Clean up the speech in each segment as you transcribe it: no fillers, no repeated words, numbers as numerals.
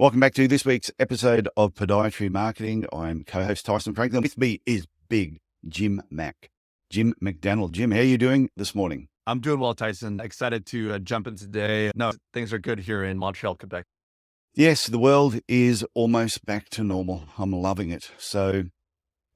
Welcome back to this week's episode of Podiatry Marketing. I'm co-host Tyson Franklin. With me is Big Jim McDannald. Jim, how are you doing this morning? I'm doing well, Tyson. Excited to jump in today. No, things are good here in Montreal, Quebec. Yes, the world is almost back to normal. I'm loving it. So,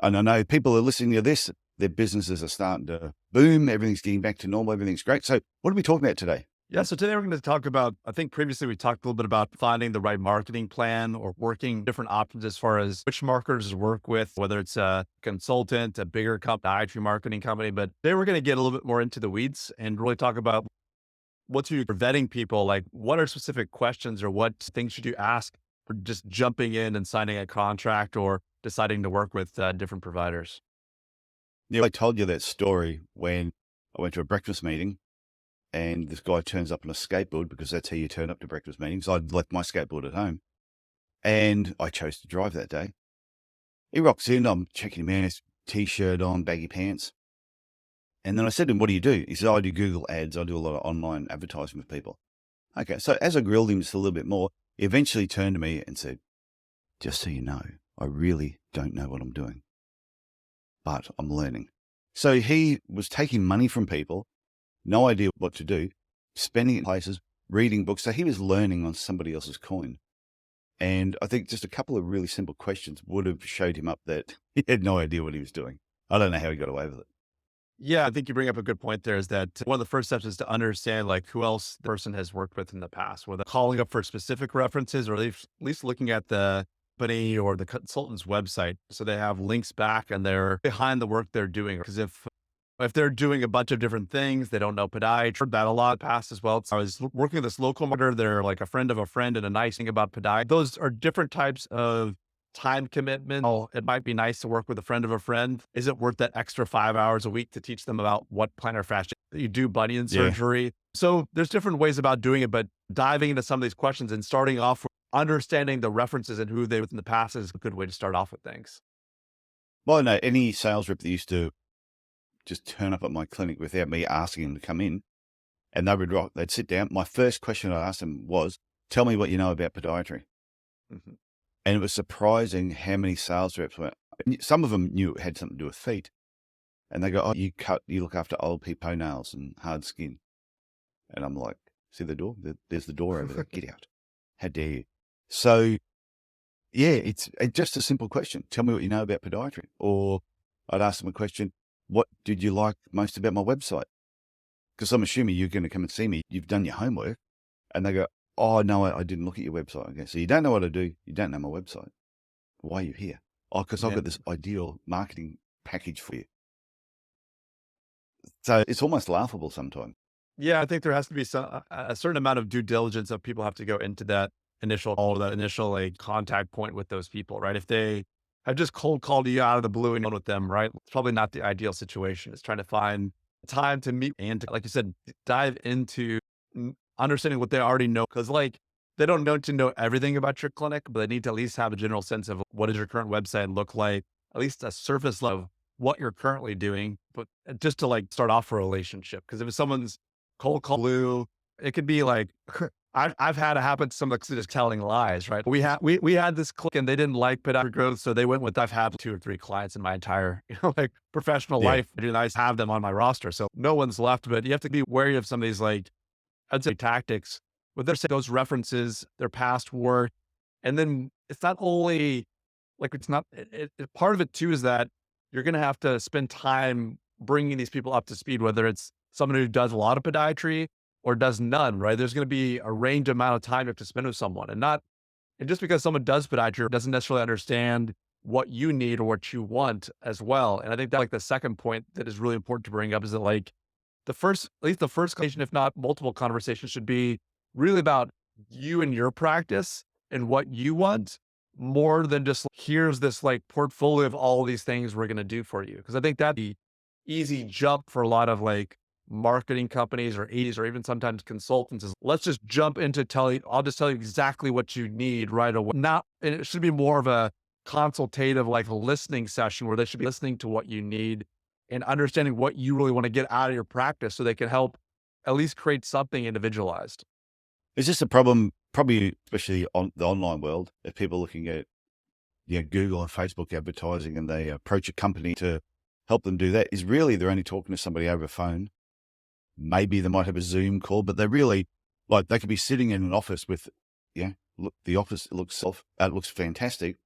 and I know people are listening to this, their businesses are starting to boom. Everything's getting back to normal. Everything's great. So what are we talking about today? Yeah, so today we're going to talk about, I think previously we talked a little bit about finding the right marketing plan or working different options as far as which marketers to work with, whether it's a consultant, a bigger podiatry marketing company. But today we're going to get a little bit more into the weeds and really talk about what you're vetting people, like what are specific questions or what things should you ask for just jumping in and signing a contract or deciding to work with different providers. Yeah, I told you that story when I went to a breakfast meeting and this guy turns up on a skateboard because that's how you turn up to breakfast meetings. I'd left my skateboard at home and I chose to drive that day. He rocks in, I'm checking him out, t-shirt on, baggy pants. And then I said to him, what do you do? He said, I do Google ads. I do a lot of online advertising with people. Okay. So as I grilled him just a little bit more, he eventually turned to me and said, just so you know, I really don't know what I'm doing, but I'm learning. So he was taking money from people, no idea what to do, spending it in places, reading books. So he was learning on somebody else's coin. And I think just a couple of really simple questions would have showed him up that he had no idea what he was doing. I don't know how he got away with it. Yeah, I think you bring up a good point there is that one of the first steps is to understand like who else the person has worked with in the past, whether calling up for specific references or at least looking at the company or the consultant's website. So they have links back and they're behind the work they're doing. Because if they're doing a bunch of different things, they don't know podiatry. Heard that a lot in the past as well. So I was working with this local marketer. They're like a friend of a friend, and a nice thing about podiatry. Those are different types of time commitment. Oh, it might be nice to work with a friend of a friend. Is it worth that extra 5 hours a week to teach them about what plantar fascia you do bunion Yeah. surgery? So there's different ways about doing it, but diving into some of these questions and starting off with understanding the references and who they were in the past is a good way to start off with things. Well, no, any sales rep that used to just turn up at my clinic without me asking them to come in and they'd sit down. My first question I asked them was, tell me what you know about podiatry. Mm-hmm. And it was surprising how many sales reps went. Some of them knew it had something to do with feet. And they go, oh, you look after old people nails and hard skin. And I'm like, see the door? There's the door over there. Get out. How dare you? So yeah, it's just a simple question. Tell me what you know about podiatry. Or I'd ask them a question. What did you like most about my website? Because I'm assuming you're going to come and see me. You've done your homework. And they go, oh, no, I didn't look at your website. Okay, so you don't know what I do. You don't know my website. Why are you here? Oh, because I've got this ideal marketing package for you. So it's almost laughable sometimes. Yeah, I think there has to be a certain amount of due diligence that people have to go into that initial like contact point with those people, right? If they have just cold called you out of the blue and you're with them, right? It's probably not the ideal situation. It's trying to find time to meet and to, like you said, dive into understanding what they already know. Cause like they don't know everything about your clinic, but they need to at least have a general sense of what does your current website look like, at least a surface level of what you're currently doing, but just to like start off a relationship. Cause if someone's cold call blue, it could be like, I've had it happen to some of just telling lies, right? We had this click and they didn't like podiatry growth. So they went with, I've had 2 or 3 clients in my entire, like professional life. It'd be nice to have them on my roster. So no one's left, but you have to be wary of some of these, like, I'd say tactics with those references, their past work. And then it's not only like, it's not, part of it too, is that you're going to have to spend time bringing these people up to speed, whether it's someone who does a lot of podiatry or does none, right? There's going to be a range amount of time you have to spend with someone and just because someone does podiatry doesn't necessarily understand what you need or what you want as well. And I think that like the second point that is really important to bring up is that like at least the first conversation, if not multiple conversations, should be really about you and your practice and what you want more than just here's this like portfolio of all these things we're going to do for you. Cause I think that'd be easy jump for a lot of like marketing companies or 80s or even sometimes consultants is let's just jump into I'll just tell you exactly what you need right away. And it should be more of a consultative, like a listening session where they should be listening to what you need and understanding what you really want to get out of your practice so they can help at least create something individualized. Is this a problem probably especially on the online world, if people are looking at Google and Facebook advertising and they approach a company to help them do that, is really they're only talking to somebody over a phone. Maybe they might have a Zoom call, but they really, like, they could be sitting in an office with, look, the office looks fantastic,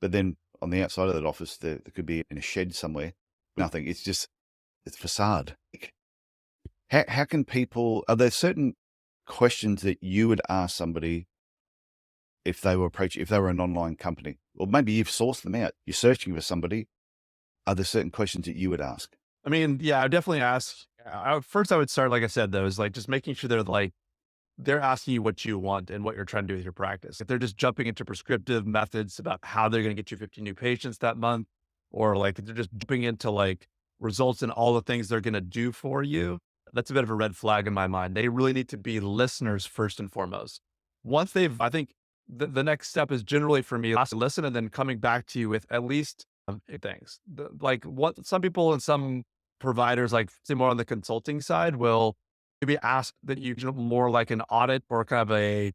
but then on the outside of that office, there could be in a shed somewhere, nothing. It's facade. How can people, are there certain questions that you would ask somebody if they were an online company, or maybe you've sourced them out, you're searching for somebody? Are there certain questions that you would ask? I mean, yeah, I would definitely ask. First, I would start, like I said, though, is like just making sure they're asking you what you want and what you're trying to do with your practice. If they're just jumping into prescriptive methods about how they're going to get you 50 new patients that month, or like if they're just jumping into like results and all the things they're going to do for you, that's a bit of a red flag in my mind. They really need to be listeners first and foremost. I think the next step is generally for me to listen and then coming back to you with at least things. Like what some people and some providers, like say more on the consulting side, will maybe ask that you do more like an audit or kind of a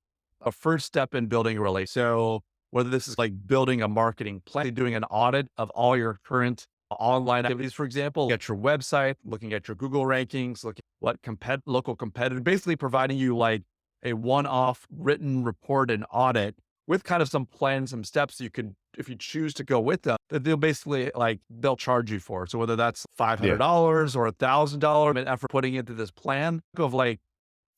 first step in building a relationship. So whether this is like building a marketing plan, doing an audit of all your current online activities, for example, at your website, looking at your Google rankings, looking at what local competitors, basically providing you like a one-off written report and audit with kind of some plans, some steps you could, if you choose to go with them, that they'll charge you for. So whether that's $500 or $1,000 in effort putting into this plan of like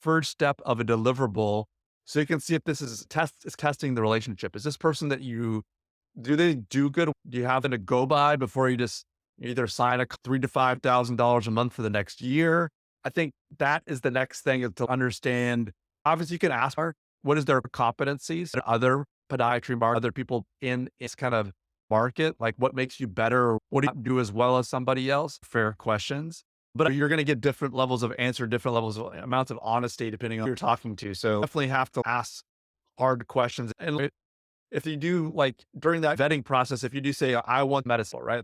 first step of a deliverable. So you can see if this is testing the relationship. Is this person that do they do good? Do you have them to go by before you just either sign a $3,000 to $5,000 a month for the next year? I think that is the next thing, is to understand. Obviously, you can ask what is their competencies, other other people in this kind of market, like what makes you better? What do you do as well as somebody else? Fair questions. But you're going to get different levels of answer, different levels of amounts of honesty, depending on who you're talking to. So definitely have to ask hard questions. And if you do, like during that vetting process, if you do say, I want medicine, right?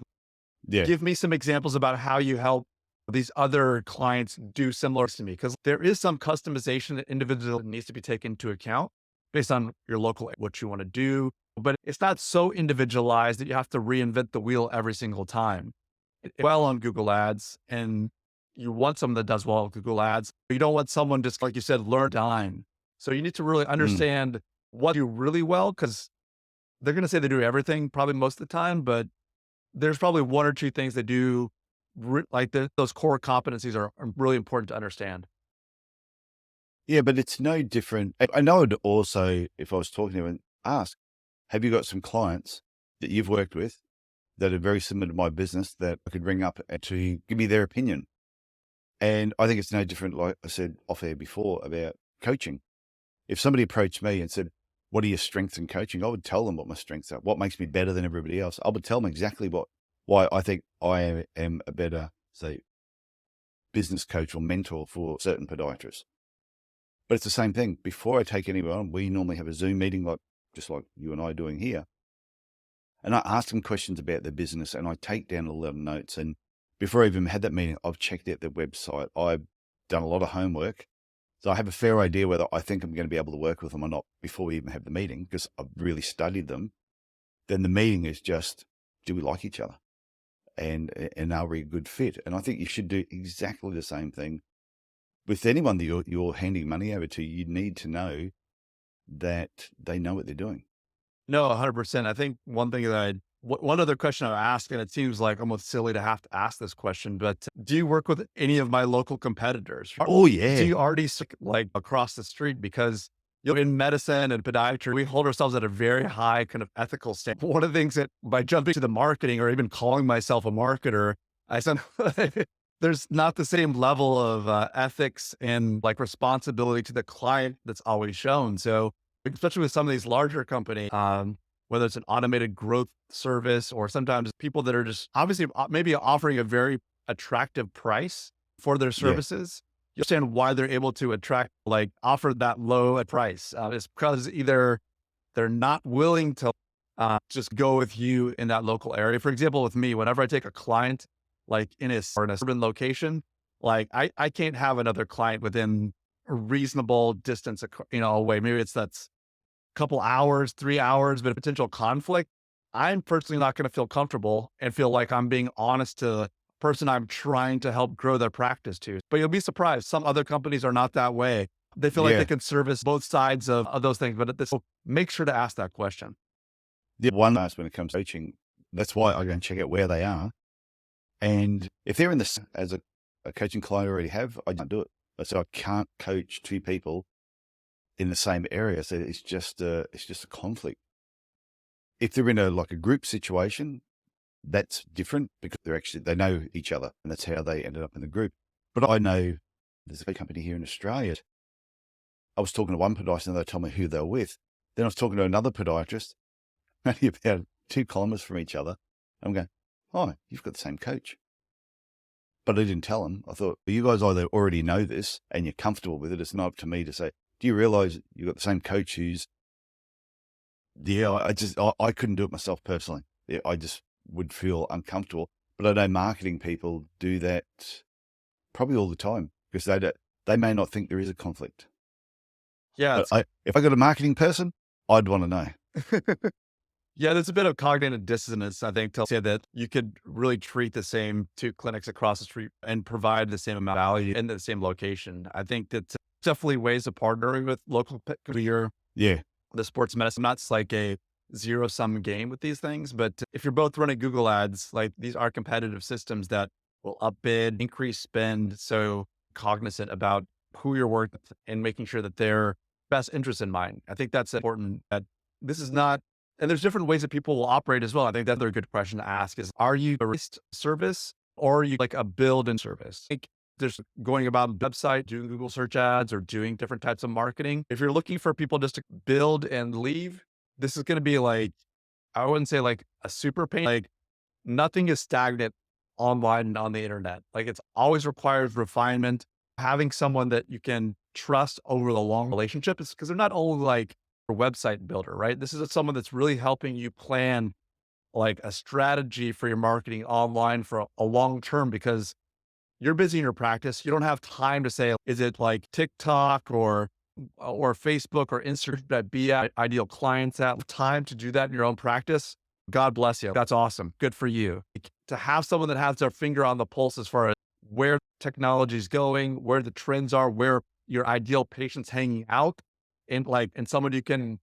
Yeah. Give me some examples about how you help these other clients do similar to me. Because there is some customization that individual needs to be taken into account based on your local, what you want to do. But it's not so individualized that you have to reinvent the wheel every single time. Well on Google Ads, and you want someone that does well on Google Ads. You don't want someone just, like you said, learn dime. So you need to really understand what you do really well, because they're going to say they do everything probably most of the time, but there's probably one or two things they do those core competencies are really important to understand. Yeah, but it's no different. I know I'd also, if I was talking to them, ask, have you got some clients that you've worked with that are very similar to my business that I could ring up and to give me their opinion? And I think it's no different, like I said off air before, about coaching. If somebody approached me and said, what are your strengths in coaching? I would tell them what my strengths are, what makes me better than everybody else. I would tell them exactly why I think I am a better, say, business coach or mentor for certain podiatrists. But it's the same thing. Before I take anyone on, we normally have a Zoom meeting, just like you and I are doing here. And I ask them questions about their business, and I take down a lot of notes. And before I even had that meeting, I've checked out their website. I've done a lot of homework. So I have a fair idea whether I think I'm going to be able to work with them or not before we even have the meeting, because I've really studied them. Then the meeting is just, do we like each other? And are we a good fit? And I think you should do exactly the same thing with anyone that you're handing money over to. You need to know that they know what they're doing. No, 100%. I think one other question I ask, and it seems like almost silly to have to ask this question, but do you work with any of my local competitors? Oh yeah. Do you already like across the street? Because in medicine and podiatry, we hold ourselves at a very high kind of ethical standard. One of the things that by jumping to the marketing or even calling myself a marketer, I said, there's not the same level of ethics and like responsibility to the client that's always shown. So especially with some of these larger companies, whether it's an automated growth service or sometimes people that are just obviously maybe offering a very attractive price for their services. You understand why they're able to offer that low a price. It's because either they're not willing to just go with you in that local area. For example, with me, whenever I take a client like in a urban location, like I can't have another client within a reasonable distance, away. Maybe that's a couple hours, 3 hours, but a potential conflict. I'm personally not going to feel comfortable and feel like I'm being honest to the person I'm trying to help grow their practice to. But you'll be surprised. Some other companies are not that way. They feel like they Yeah. can service both sides of those things. But at this, make sure to ask that question. The one last when it comes to coaching, that's why I go and check out where they are. And if they're in this as a coaching client I already have, I don't do it. I say I can't coach two people in the same area. So it's just a conflict. If they're in a group situation, that's different because they know each other and that's how they ended up in the group. But I know there's a company here in Australia. I was talking to one podiatrist and they told me who they were with. Then I was talking to another podiatrist, only about 2 kilometers from each other. I'm going, oh, you've got the same coach. But I didn't tell them. I thought, well, you guys either already know this and you're comfortable with it. It's not up to me to say, do you realize you've got the same coach who's, I couldn't do it myself personally. I just would feel uncomfortable. But I know marketing people do that probably all the time because they may not think there is a conflict. Yeah. But if I got a marketing person, I'd want to know. Yeah, there's a bit of cognitive dissonance, I think, to say that you could really treat the same 2 clinics across the street and provide the same amount of value in the same location. I think that definitely ways of partnering with local the sports medicine. Not like a zero-sum game with these things, but if you're both running Google ads, like these are competitive systems that will upbid, increase spend. So cognizant about who you're working with and making sure that their best interest in mind. I think that's important. That this is not, and there's different ways that people will operate as well. I think that's a good question to ask is, are you a service or are you like a build and service? I think there's going about a website, doing Google search ads or doing different types of marketing. If you're looking for people just to build and leave, this is going to be like, I wouldn't say like a super pain. Like nothing is stagnant online and on the internet. Like it's always requires refinement. Having someone that you can trust over the long relationship is because they're not only like a website builder, right? This is someone that's really helping you plan like a strategy for your marketing online for a long term because you're busy in your practice. You don't have time to say, is it like TikTok or Facebook or Instagram that be at ideal clients at time to do that in your own practice? God bless you. That's awesome. Good for you. To have someone that has their finger on the pulse as far as where technology is going, where the trends are, where your ideal patient's hanging out, and someone you can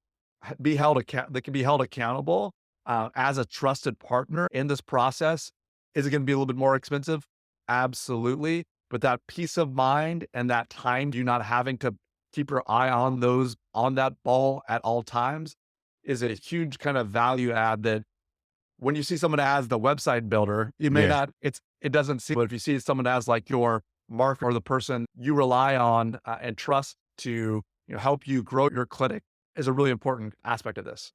be held accountable as a trusted partner in this process. Is it going to be a little bit more expensive? Absolutely. But that peace of mind and that time, you not having to keep your eye on that ball at all times is a huge kind of value add that when you see someone as the website builder, you may not, it doesn't seem, but if you see someone as like your marketer or the person you rely on and trust to help you grow your clinic is a really important aspect of this.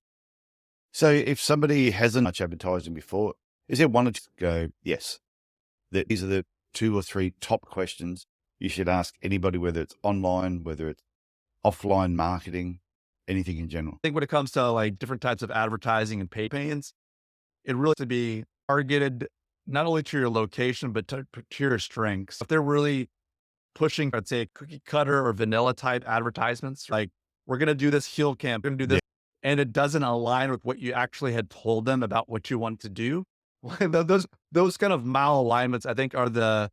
So if somebody hasn't much advertising before, is there one to go, yes, that these are the 2 or 3 top questions you should ask anybody, whether it's online, whether it's offline marketing, anything in general? I think when it comes to like different types of advertising and pay campaigns, it really to be targeted not only to your location, but to your strengths. If they're really pushing, I'd say cookie cutter or vanilla type advertisements, like we're going to do this heel camp, we're going to do this, and it doesn't align with what you actually had told them about what you want to do. those kind of malalignments, I think, are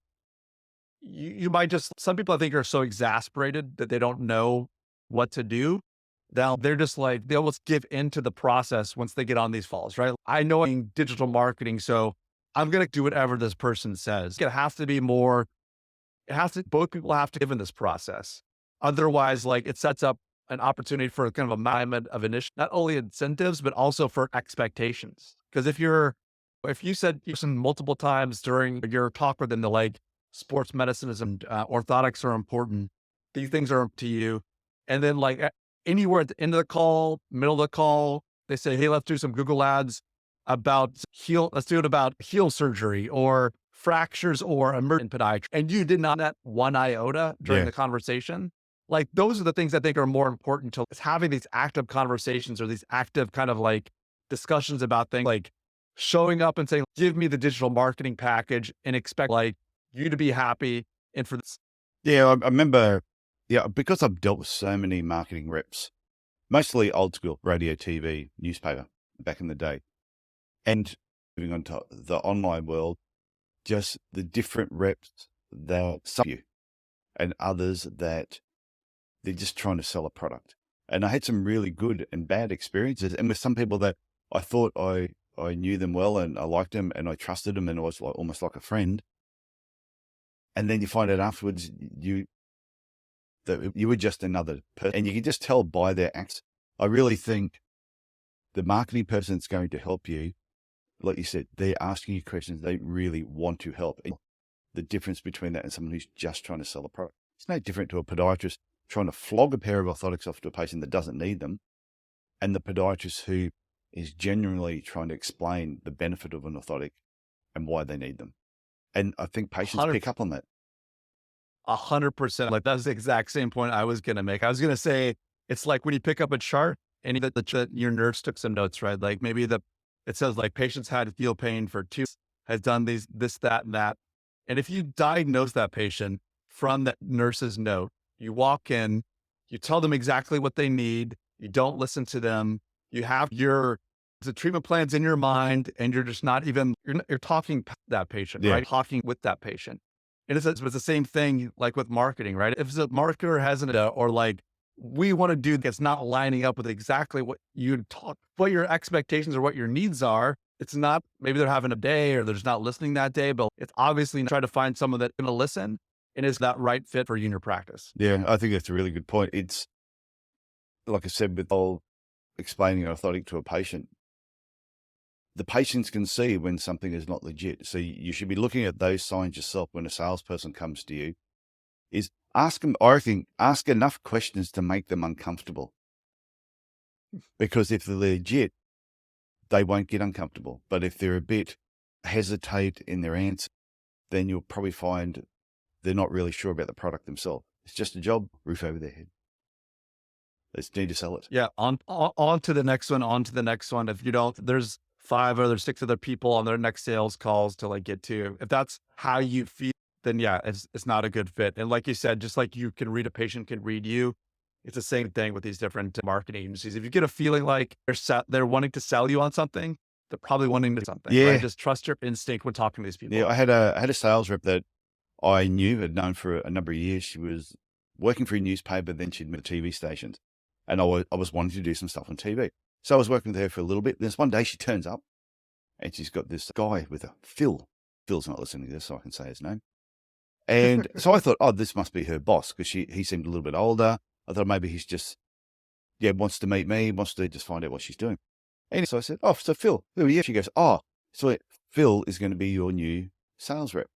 you might just, some people I think are so exasperated that they don't know what to do. They're just like, they almost give into the process once they get on these falls, right? I know in digital marketing, so I'm going to do whatever this person says. It has to be more, both people have to give in this process. Otherwise, like it sets up an opportunity for kind of a alignment of not only incentives, but also for expectations. Because if you said multiple times during your talk with them, they're like, sports medicine and orthotics are important. These things are up to you. And then like anywhere at the end of the call, middle of the call, they say, hey, let's do some Google ads about let's do it about heel surgery or fractures or emergent podiatry. And you did not net one iota during the conversation. Like those are the things I think are more important to having these active conversations or these active kind of like discussions about things like showing up and saying, give me the digital marketing package and expect like you to be happy. And for this. Yeah, I remember Yeah, because I've dealt with so many marketing reps, mostly old school radio, TV, newspaper back in the day. And moving on to the online world, just the different reps that sell you and others that they're just trying to sell a product. And I had some really good and bad experiences. And with some people that I thought I knew them well and I liked them and I trusted them and I was like almost like a friend. And then you find out afterwards that you were just another person. And you can just tell by their acts. I really think the marketing person that's going to help you, like you said, they're asking you questions. They really want to help. And the difference between that and someone who's just trying to sell a product. It's no different to a podiatrist trying to flog a pair of orthotics off to a patient that doesn't need them, and the podiatrist who is genuinely trying to explain the benefit of an orthotic and why they need them. And I think patients pick up on that. 100%. Like that's the exact same point I was going to make. I was going to say, it's like when you pick up a chart and your nurse took some notes, right? Like maybe it says like patients had feel pain for 2, has done this, that, and that. And if you diagnose that patient from that nurse's note, you walk in, you tell them exactly what they need. You don't listen to them. You have the treatment plans in your mind, and you're just not even, you're talking to that patient, right? Talking with that patient. And it's the same thing like with marketing, right? If the marketer hasn't, or like we want to do that's not lining up with exactly what what your expectations or what your needs are, it's not, maybe they're having a day or they're just not listening that day, but it's obviously try to find someone that's going to listen and is that right fit for you in your practice. Yeah, I think that's a really good point. It's like I said, with all explaining an orthotic to a patient, the patients can see when something is not legit. So you should be looking at those signs yourself when a salesperson comes to you. Is ask them, I think, ask enough questions to make them uncomfortable. Because if they're legit, they won't get uncomfortable. But if they're a bit hesitate in their answer, then you'll probably find they're not really sure about the product themselves. It's just a job, roof over their head. They just need to sell it. Yeah. On to the next one, on to the next one. If you don't, there's 5 or there's 6 other people on their next sales calls to like get to. If that's how you feel, then yeah, it's not a good fit. And like you said, just like you can read a patient can read you, it's the same thing with these different marketing agencies. If you get a feeling like they're wanting to sell you on something, they're probably wanting to do something. Yeah. Right? Just trust your instinct when talking to these people. Yeah. I had a sales rep that I had known for a number of years. She was working for a newspaper, then she'd met TV stations. And I was wanting to do some stuff on TV. So I was working with her for a little bit. Then one day she turns up and she's got this guy with a Phil. Phil's not listening to this, so I can say his name. And so I thought, oh, this must be her boss because he seemed a little bit older. I thought maybe he's just, wants to meet me, wants to just find out what she's doing. And so I said, oh, so Phil, who are you? She goes, oh, so Phil is going to be your new sales rep.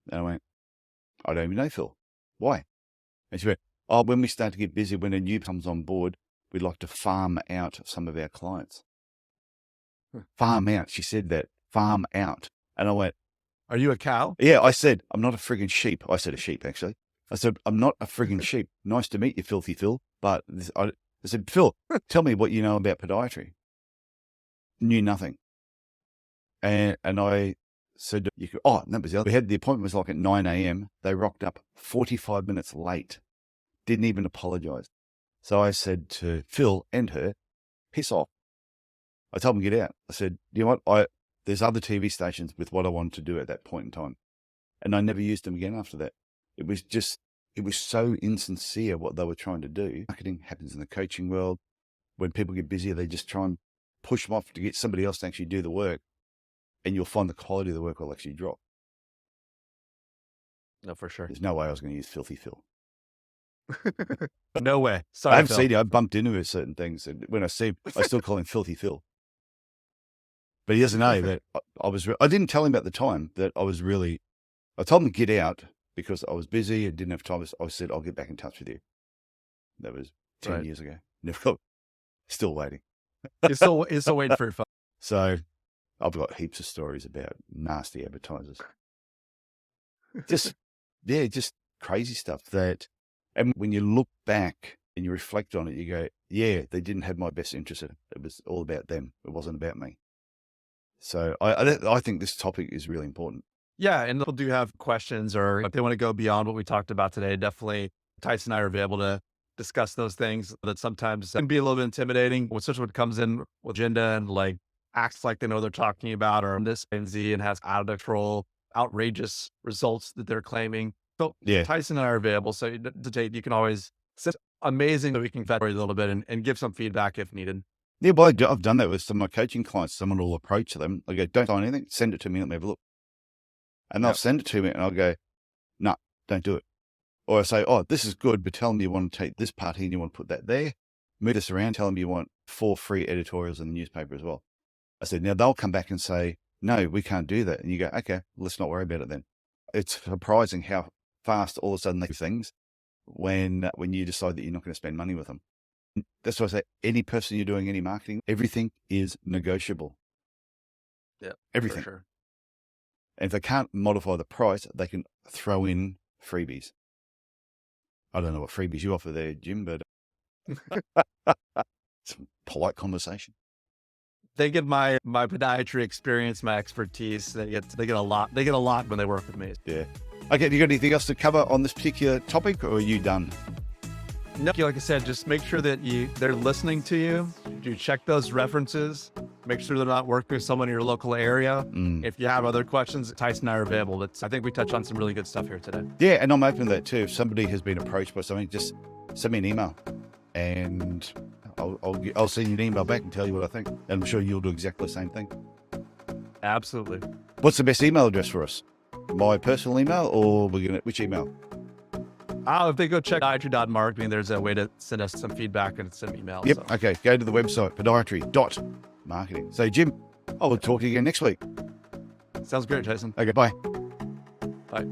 And I went, I don't even know Phil. Why? And she went, oh, when we start to get busy, when a new comes on board, we'd like to farm out some of our clients. Farm out. She said that. Farm out. And I went, are you a cow? Yeah, I said, I'm not a friggin' sheep. I said a sheep, actually. I said, I'm not a friggin' sheep. Nice to meet you, filthy Phil. But I said, Phil, tell me what you know about podiatry. Knew nothing. And I said, that was the other. We had the appointment was like at 9 a.m. They rocked up 45 minutes late. Didn't even apologize. So I said to Phil and her, piss off. I told them, get out. I said, you know what? There's other TV stations with what I wanted to do at that point in time. And I never used them again after that. It was so insincere what they were trying to do. Marketing happens in the coaching world. When people get busy, they just try and push them off to get somebody else to actually do the work. And you'll find the quality of the work will actually drop. No, for sure. There's no way I was going to use filthy Phil. No way. Sorry, I haven't seen him. I bumped into him with certain things. And when I see him, I still call him filthy Phil. But he doesn't know that I didn't tell him at the time that I told him to get out because I was busy and didn't have time. I said, I'll get back in touch with you. That was 10 years ago. Still waiting. He's still waiting for your phone. So I've got heaps of stories about nasty advertisers. Just crazy stuff and when you look back and you reflect on it, you go, yeah, they didn't have my best interest in it. It was all about them. It wasn't about me. So I think this topic is really important. Yeah. And people do have questions or if they want to go beyond what we talked about today, definitely Tyson and I are able to discuss those things that sometimes can be a little bit intimidating, especially when it comes in with agenda and like acts like they know what they're talking about, or this and Z and has out of control, outrageous results that they're claiming. So Yeah. Tyson and I are available. So you can always, it's amazing that we can vet a little bit and give some feedback if needed. Yeah, well, I've done that with some of my coaching clients. Someone will approach them. I go, don't sign anything. Send it to me. Let me have a look. And they'll Yep. send it to me and I'll go, no, don't do it. Or I say, oh, this is good, but tell them you want to take this part here and you want to put that there. Move this around. Tell them you want 4 free editorials in the newspaper as well. I said, now they'll come back and say, no, we can't do that. And you go, okay, let's not worry about it then. It's surprising how fast all of a sudden they do things when you decide that you're not going to spend money with them. That's why I say any person you're doing any marketing, everything is negotiable. Yeah, everything. for sure. And if they can't modify the price, they can throw in freebies. I don't know what freebies you offer there, Jim, but it's a polite conversation. They get my podiatry experience, my expertise. They get a lot. They get a lot when they work with me. Yeah. Okay, do you got anything else to cover on this particular topic, or are you done? No, like I said, just make sure that they're listening to you. You check those references. Make sure they're not working with someone in your local area. If you have other questions, Tyson and I are available. I think we touched on some really good stuff here today. Yeah, and I'm open to that too. If somebody has been approached by something, just send me an email, and I'll send you an email back and tell you what I think. And I'm sure you'll do exactly the same thing. Absolutely. What's the best email address for us? My personal email, or which email? If they go check podiatry.marketing, there's a way to send us some feedback and some emails. Yep. So. Okay. Go to the website, podiatry.marketing. So, Jim, I will talk to you again next week. Sounds great, Tyson. Okay. Bye. Bye.